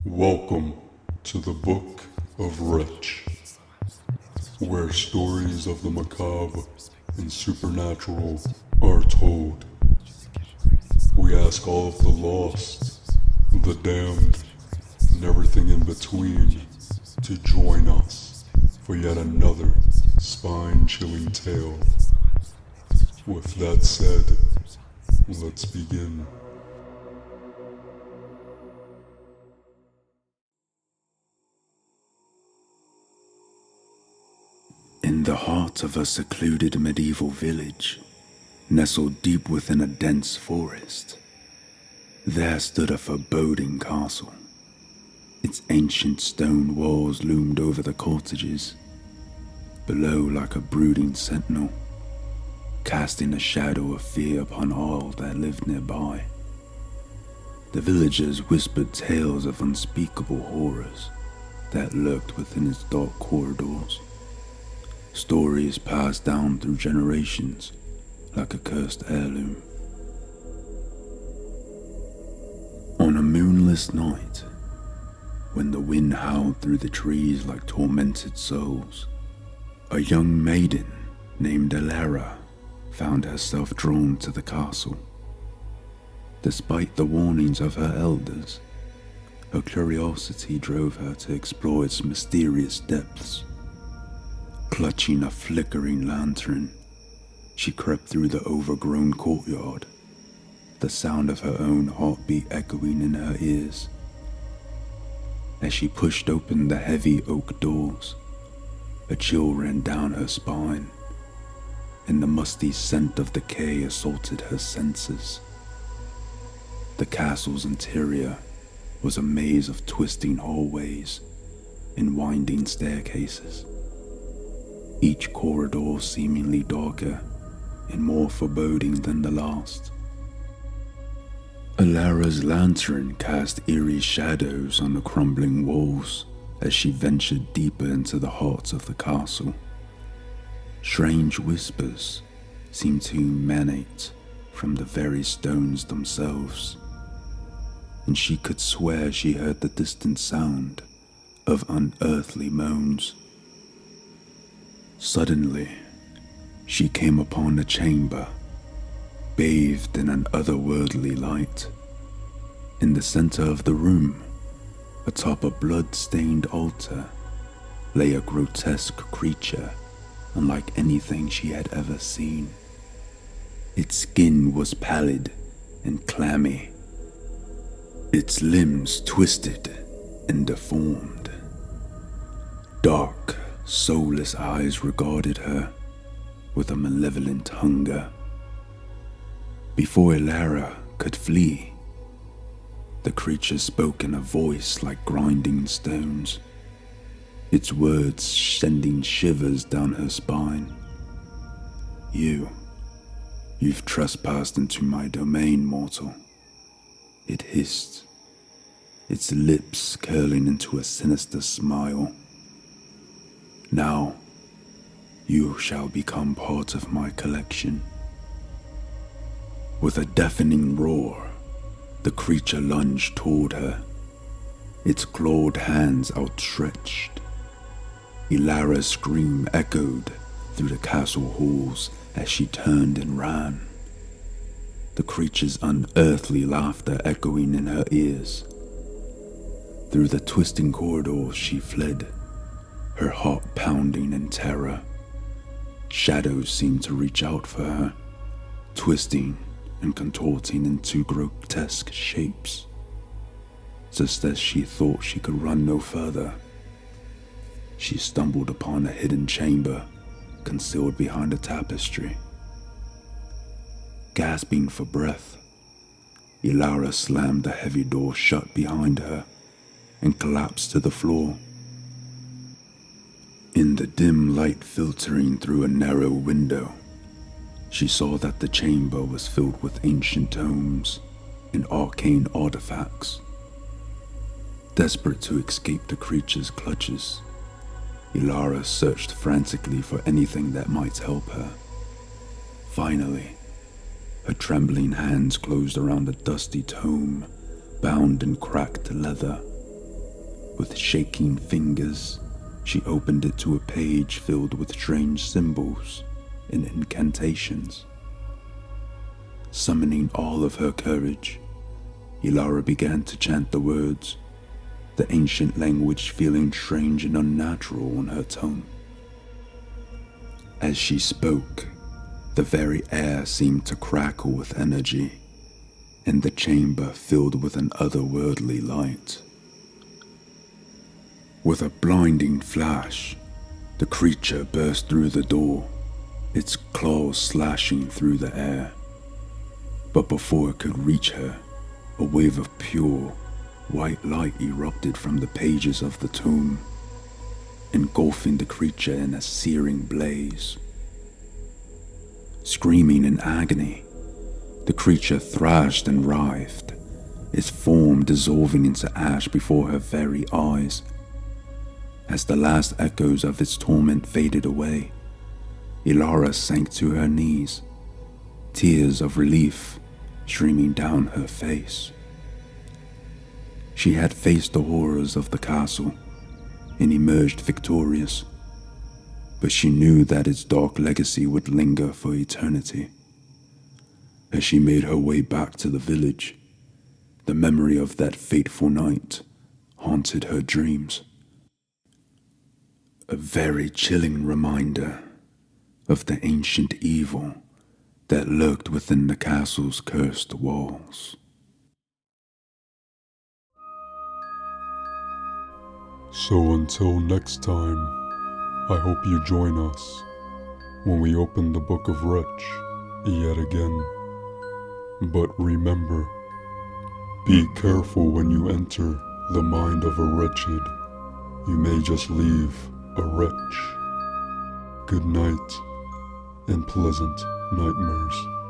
Welcome to the Book of Wretch, where stories of the macabre and supernatural are told. We ask all of the lost, the damned, and everything in between to join us for yet another spine-chilling tale. With that said, let's begin. In the heart of a secluded medieval village, nestled deep within a dense forest, there stood a foreboding castle. Its ancient stone walls loomed over the cottages, below like a brooding sentinel, casting a shadow of fear upon all that lived nearby. The villagers whispered tales of unspeakable horrors that lurked within its dark corridors. Stories passed down through generations like a cursed heirloom. On a moonless night, when the wind howled through the trees like tormented souls, a young maiden named Alara found herself drawn to the castle. Despite the warnings of her elders, her curiosity drove her to explore its mysterious depths. Clutching a flickering lantern, she crept through the overgrown courtyard, the sound of her own heartbeat echoing in her ears. As she pushed open the heavy oak doors, a chill ran down her spine, and the musty scent of decay assaulted her senses. The castle's interior was a maze of twisting hallways and winding staircases, each corridor seemingly darker and more foreboding than the last. Alara's lantern cast eerie shadows on the crumbling walls as she ventured deeper into the heart of the castle. Strange whispers seemed to emanate from the very stones themselves, and she could swear she heard the distant sound of unearthly moans. Suddenly, she came upon a chamber, bathed in an otherworldly light. In the center of the room, atop a blood-stained altar, lay a grotesque creature unlike anything she had ever seen. Its skin was pallid and clammy, its limbs twisted and deformed. Dark, soulless eyes regarded her with a malevolent hunger. Before Alara could flee, the creature spoke in a voice like grinding stones, its words sending shivers down her spine. You've trespassed into my domain, mortal," it hissed, its lips curling into a sinister smile. "Now, you shall become part of my collection." With a deafening roar, the creature lunged toward her, its clawed hands outstretched. Alara's scream echoed through the castle halls as she turned and ran, the creature's unearthly laughter echoing in her ears. Through the twisting corridors she fled, her heart pounding in terror. Shadows seemed to reach out for her, twisting and contorting into grotesque shapes. Just as she thought she could run no further, she stumbled upon a hidden chamber concealed behind a tapestry. Gasping for breath, Alara slammed the heavy door shut behind her and collapsed to the floor. In the dim light filtering through a narrow window, she saw that the chamber was filled with ancient tomes and arcane artifacts. Desperate to escape the creature's clutches, Alara searched frantically for anything that might help her. Finally, her trembling hands closed around a dusty tome bound in cracked leather. With shaking fingers, she opened it to a page filled with strange symbols and incantations. Summoning all of her courage, Ilara began to chant the words, the ancient language feeling strange and unnatural on her tongue. As she spoke, the very air seemed to crackle with energy, and the chamber filled with an otherworldly light. With a blinding flash, the creature burst through the door, its claws slashing through the air. But before it could reach her, a wave of pure, white light erupted from the pages of the tomb, engulfing the creature in a searing blaze. Screaming in agony, the creature thrashed and writhed, its form dissolving into ash before her very eyes. As the last echoes of its torment faded away, Ilara sank to her knees, tears of relief streaming down her face. She had faced the horrors of the castle and emerged victorious, but she knew that its dark legacy would linger for eternity. As she made her way back to the village, the memory of that fateful night haunted her dreams. A very chilling reminder of the ancient evil that lurked within the castle's cursed walls. So until next time, I hope you join us when we open the Book of Wretch yet again. But remember, be careful when you enter the mind of a wretched. You may just leave a wretch. Good night and pleasant nightmares.